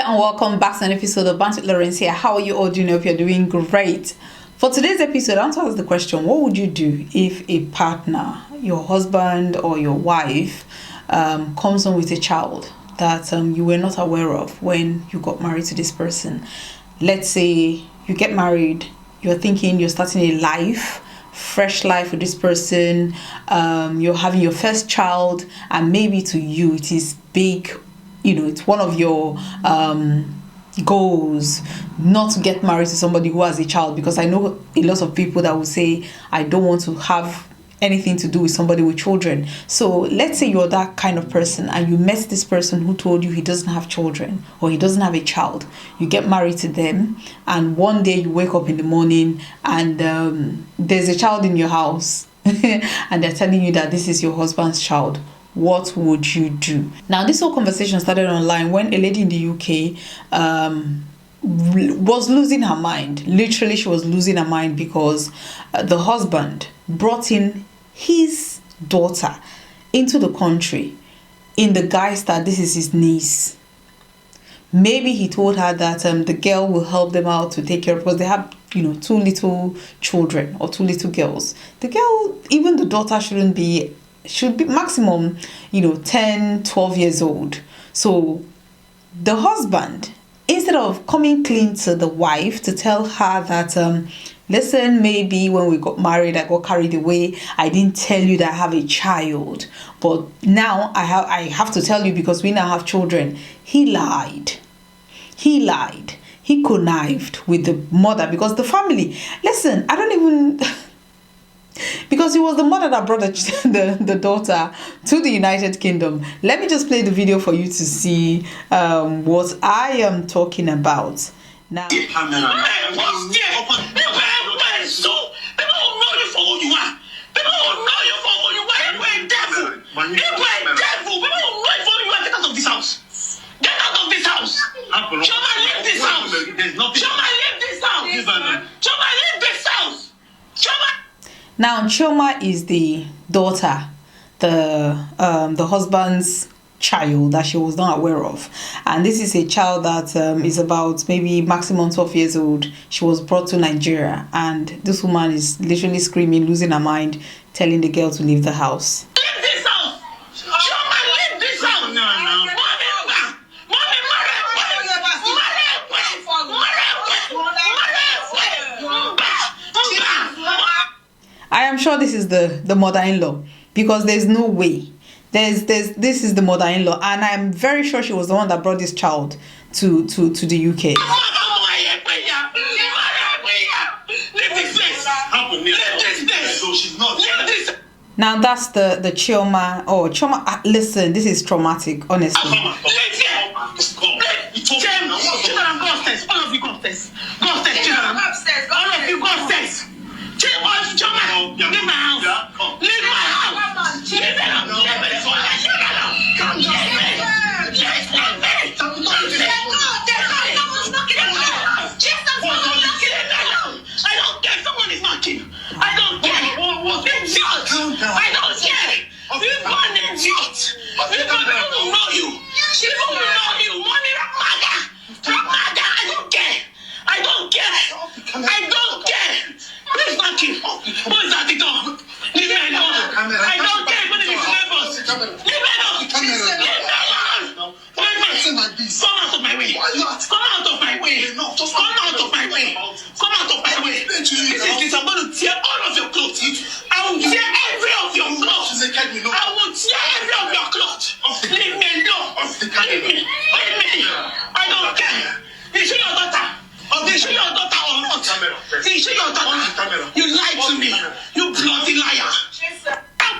And welcome back to an episode of Bantz with Lawrencia. How are you all doing? I hope you're doing great. For today's episode, I want to ask the question, what would you do if a partner, your husband or your wife, comes home with a child that you were not aware of when you got married to this person? Let's say you get married, you're thinking you're starting a life, fresh life with this person, you're having your first child, and maybe to you it is big, it's one of your goals not to get married to somebody who has a child, because I know a lot of people that will say, I don't want to have anything to do with somebody with children. So let's say you're that kind of person and you met this person who told you he doesn't have children or he doesn't have a child. You get married to them and one day you wake up in the morning and there's a child in your house and they're telling you that this is your husband's child. What would you do? Now, this whole conversation started online when a lady in the UK was losing her mind. Literally, she was losing her mind because the husband brought in his daughter into the country in the guise that this is his niece. Maybe he told her that the girl will help them out to take care of, because they have, two little children or two little girls. The girl, even the daughter, should be maximum 10, 12 years old. So the husband, instead of coming clean to the wife to tell her that listen, maybe when we got married I got carried away, I didn't tell you that I have a child, but now I have to tell you because we now have children. He lied. He connived with the mother, because the family, listen, I don't even because it was the mother that brought the daughter to the United Kingdom. Let me just play the video for you to see what I am talking about. Now, Now, Chioma is the daughter, the husband's child that she was not aware of. And this is a child that is about maybe maximum 12 years old. She was brought to Nigeria. And this woman is literally screaming, losing her mind, telling the girl to leave the house. Leave this house! Chioma, leave this house! I am sure this is the mother-in-law, because there's no way. This is the mother-in-law, and I'm very sure she was the one that brought this child to the UK. Now that's the Chioma. Oh, Chioma, listen, this is traumatic, honestly.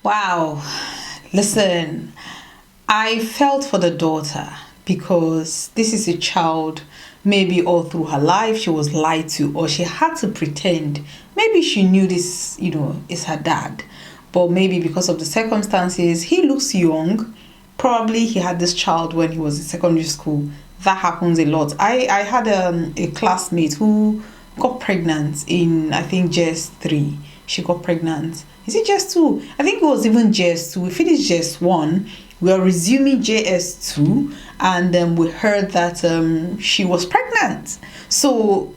Wow, listen, I felt for the daughter, because this is a child, maybe all through her life she was lied to, or she had to pretend. Maybe she knew this, is her dad, but maybe because of the circumstances, he looks young. Probably he had this child when he was in secondary school. That happens a lot. I had a classmate who got pregnant in, I think, just 3. she got pregnant. Is it JS2? I think it was even JS2. We finished JS1. We are resuming JS2, and then we heard that she was pregnant. So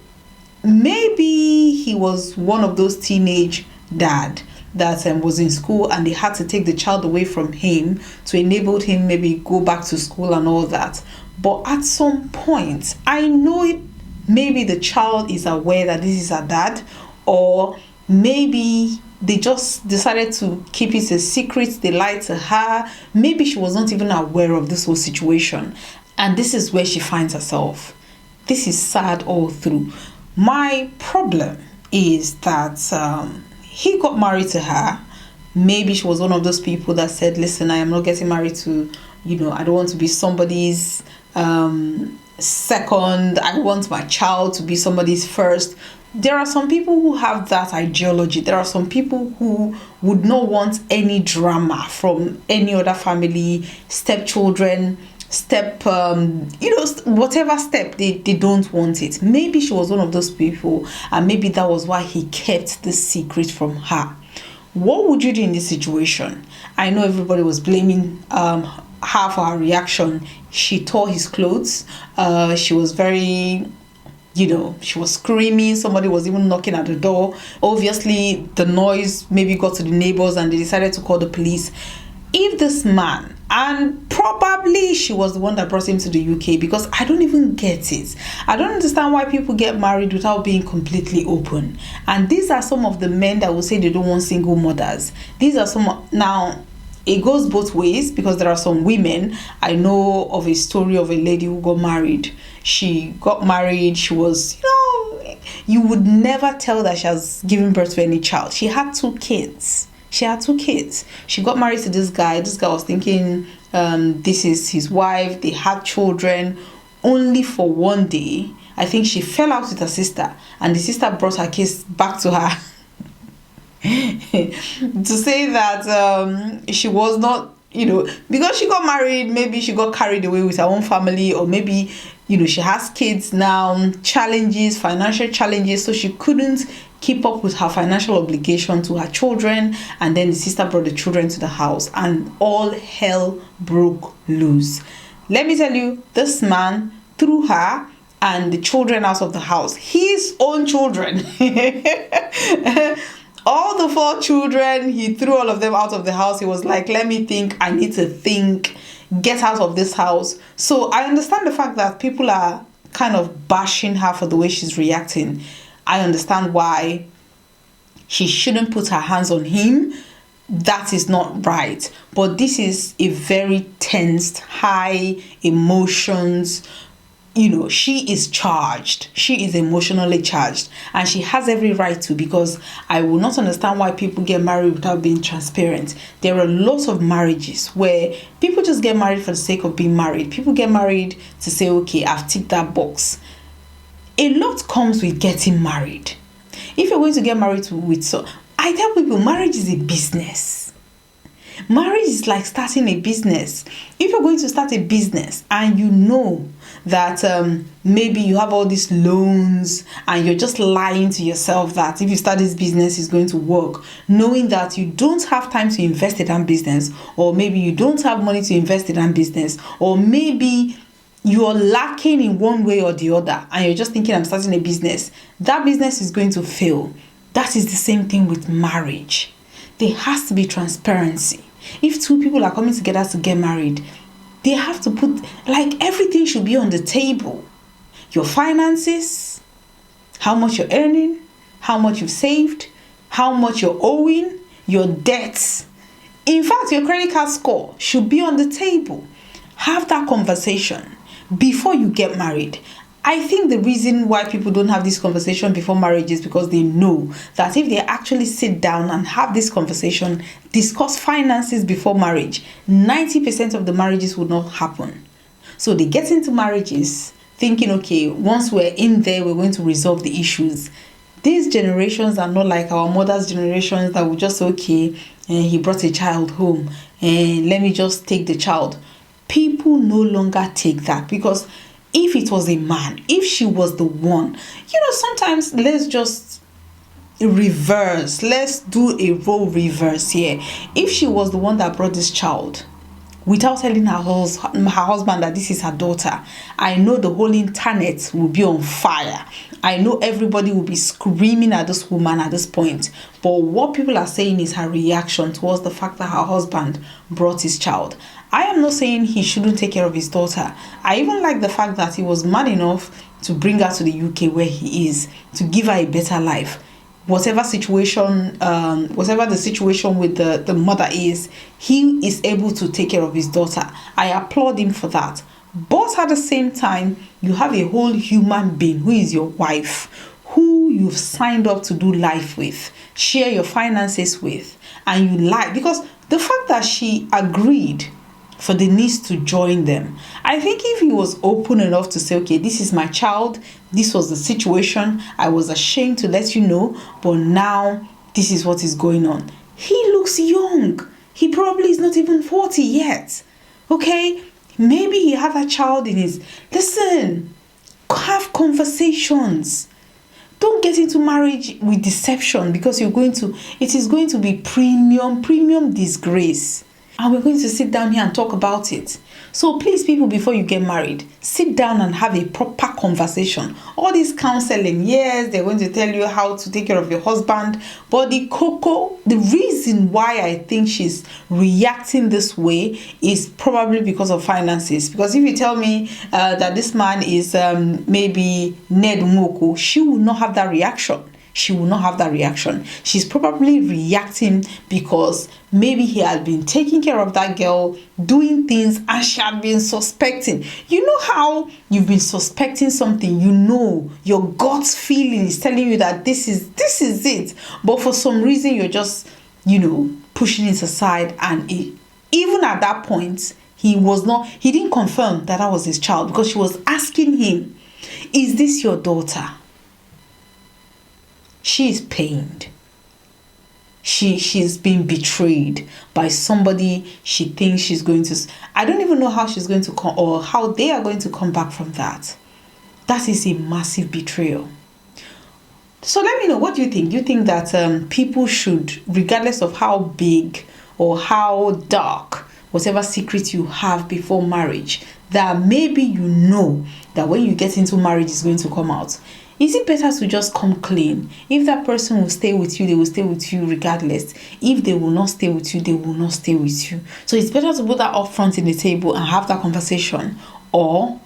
maybe he was one of those teenage dad that was in school, and they had to take the child away from him to enable him maybe go back to school and all that. But at some point, I know maybe the child is aware that this is her dad, or maybe they just decided to keep it a secret. They lied to her. Maybe she was not even aware of this whole situation, and this is where she finds herself. This is sad all through. My problem is that he got married to her. Maybe she was one of those people that said, listen, I am not getting married to, I don't want to be somebody's second. I want my child to be somebody's first. There are some people who have that ideology. There are some people who would not want any drama from any other family, stepchildren, whatever step, they don't want it. Maybe she was one of those people, and maybe that was why he kept the secret from her. What would you do in this situation? I know everybody was blaming her for her reaction. She tore his clothes. She was very, she was screaming. Somebody was even knocking at the door. Obviously, the noise maybe got to the neighbors, and they decided to call the police. If this man, and probably she was the one that brought him to the UK, because I don't even get it. I don't understand why people get married without being completely open. And these are some of the men that will say they don't want single mothers. These are some. Now, it goes both ways, because there are some women. I know of a story of a lady who got married. She got married. She was, you would never tell that she has given birth to any child. She had 2 kids. She got married to this guy. This guy was thinking this is his wife. They had children. Only for one day, I think she fell out with her sister, and the sister brought her kids back to her to say that she was not, because she got married, maybe she got carried away with her own family, or maybe, she has kids now, financial challenges, so she couldn't keep up with her financial obligation to her children. And then the sister brought the children to the house, and all hell broke loose. Let me tell you, this man threw her and the children out of the house. His own children. All the 4 children, he threw all of them out of the house. He was like, let me think. I need to think. Get out of this house. So I understand the fact that people are kind of bashing her for the way she's reacting. I understand why she shouldn't put her hands on him. That is not right. But this is a very tensed, high emotions. She is charged. She is emotionally charged. And she has every right to, because I will not understand why people get married without being transparent. There are lots of marriages where people just get married for the sake of being married. People get married to say, okay, I've ticked that box. A lot comes with getting married. If you're going to get married I tell people, marriage is a business. Marriage is like starting a business. If you're going to start a business and you know that maybe you have all these loans, and you're just lying to yourself that if you start this business, it's going to work, knowing that you don't have time to invest in that business, or maybe you don't have money to invest in that business, or maybe you're lacking in one way or the other, and you're just thinking, I'm starting a business, that business is going to fail. That is the same thing with marriage. There has to be transparency. If 2 people are coming together to get married, they have to put, everything should be on the table. Your finances, how much you're earning, how much you've saved, how much you're owing, your debts. In fact, your credit card score should be on the table. Have that conversation before you get married. I think the reason why people don't have this conversation before marriage is because they know that if they actually sit down and have this conversation, discuss finances before marriage, 90% of the marriages would not happen. So they get into marriages thinking, okay, once we're in there, we're going to resolve the issues. These generations are not like our mother's generations that would just say, okay, he brought a child home, and let me just take the child. People no longer take that, because if it was a man, if she was the one, sometimes let's just reverse. Let's do a role reverse here. If she was the one that brought this child without telling her husband that this is her daughter, I know the whole internet will be on fire. I know everybody will be screaming at this woman at this point. But what people are saying is her reaction towards the fact that her husband brought his child. I am not saying he shouldn't take care of his daughter. I even like the fact that he was man enough to bring her to the UK where he is, to give her a better life. Whatever the situation with the mother is, he is able to take care of his daughter. I applaud him for that. But at the same time, you have a whole human being who is your wife, who you've signed up to do life with, share your finances with, and you like, because the fact that she agreed for the niece to join them, I think if he was open enough to say, okay, this is my child, this was the situation, I was ashamed to let you know, but now this is what is going on. He looks young. He probably is not even 40 yet. Okay? Maybe he had a child in his... Listen, have conversations. Don't get into marriage with deception, because it is going to be premium disgrace. And we're going to sit down here and talk about it. So please, people, before you get married, sit down and have a proper conversation. All this counseling, yes, they're going to tell you how to take care of your husband. But the reason why I think she's reacting this way is probably because of finances. Because if you tell me that this man is maybe Ned Moko, she will not have that reaction. She will not have that reaction. She's probably reacting because maybe he had been taking care of that girl, doing things, and she had been suspecting. You know how you've been suspecting something, you know, your gut's feeling is telling you that this is it. But for some reason, you're just, pushing it aside. And even at that point, he didn't confirm that was his child, because she was asking him, is this your daughter? She is pained. She's been betrayed by somebody she thinks she's going to... I don't even know how she's going to come, or how they are going to come back from that. That is a massive betrayal. So let me know, what do you think? Do you think that people should, regardless of how big or how dark, whatever secret you have before marriage, that maybe you know that when you get into marriage is going to come out, is it better to just come clean? If that person will stay with you, they will stay with you regardless. If they will not stay with you, they will not stay with you. So it's better to put that up front in the table and have that conversation. Or,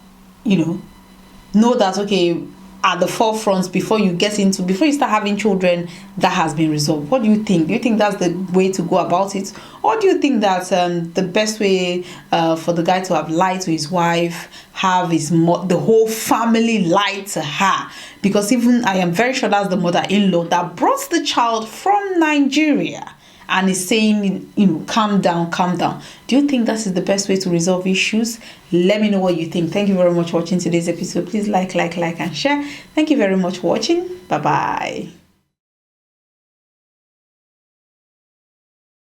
know that, okay, at the forefront, before you start having children, that has been resolved. What do you think? Do you think that's the way to go about it? Or do you think that the best way for the guy to have lied to his wife, have the whole family lie to her? Because even I am very sure that's the mother-in-law that brought the child from Nigeria and is saying, calm down. Do you think that is the best way to resolve issues? Let me know what you think. Thank you very much for watching today's episode. Please like, and share. Thank you very much for watching. Bye-bye.